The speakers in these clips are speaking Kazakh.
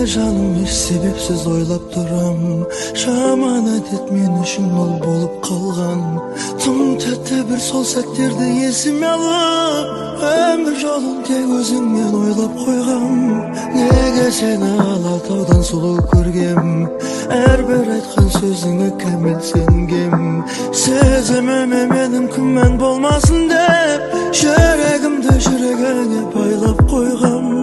жаным еш себепсіз ойлап тұрам. Жаманат етмен үшін ол болып қалған. Тым тәтті бір сол сәттерді есіме алып, өмір жолын тек өзіңмен ойлап қойғам. Неге сені Алатаудан сұлу көргем, әрбір айтқан сөзіңе кәміл сенгем. Сезіміме менің күмән болмасын деп, жүрегімді жүрегіңе байлап қойғам.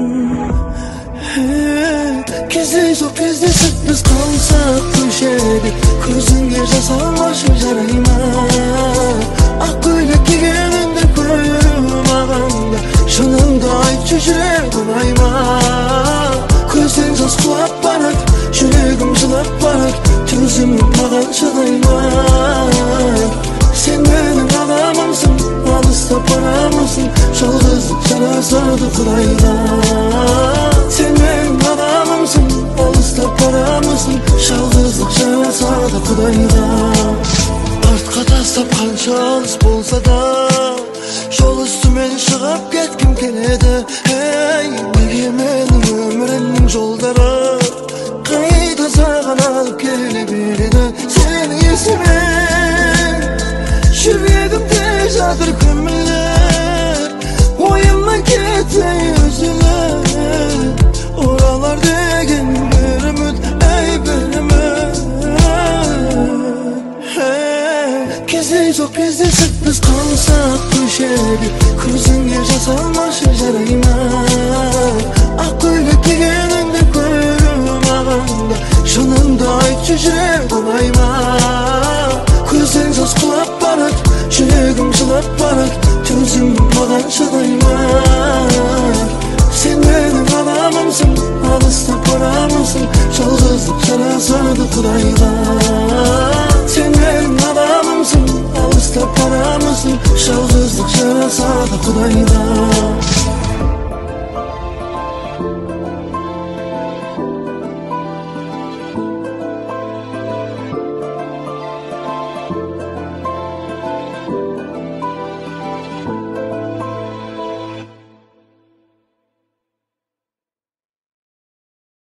Кездейсоқ кездесіп біз қалсақ көшеде, көзіңе жас алмашы жарай ма? Ақ көйлек кигеніңді көру маған да, шыныңды айтшы жүрек ұнай ма? Көзден жас құлап барады, жүрегім жылап барады, төзімім маған шыдай ма? Сен менің адамымсың, алыста барамысың, жалғыздық жарасады Құдайға. Сен менің адамымсың, алыста барамысың, жалғыздық жарасады Құдайға. Артқа тастап қанша алыс болса да, жол үстімен шығып кеткім келеді. Неге менің өмірімнің жолдары қайда саған алып келе береді? Сенің есімен жүрегімде жатыр көмілер, ойымнан кетпей үзілер. Оралар деген бір үміт, әй бір үміт. Кездейсоқ кездесіп біз қалсақ көшеде, көзіңе жас алмашы жарай ма? Ақ көйлек кигеніңді көру маған да, шыныңды айтшы жүрек ұнай ма? Көзден жас құлап барады, жүрегім жылап барады, төзімім маған шыдай ма? Сен менің адамымсың, алыста барамысың, жалғыздық жарасады Құдайға. Сен менің адамымсың, алыста барамысың, жалғыздық жарасады Құдайға.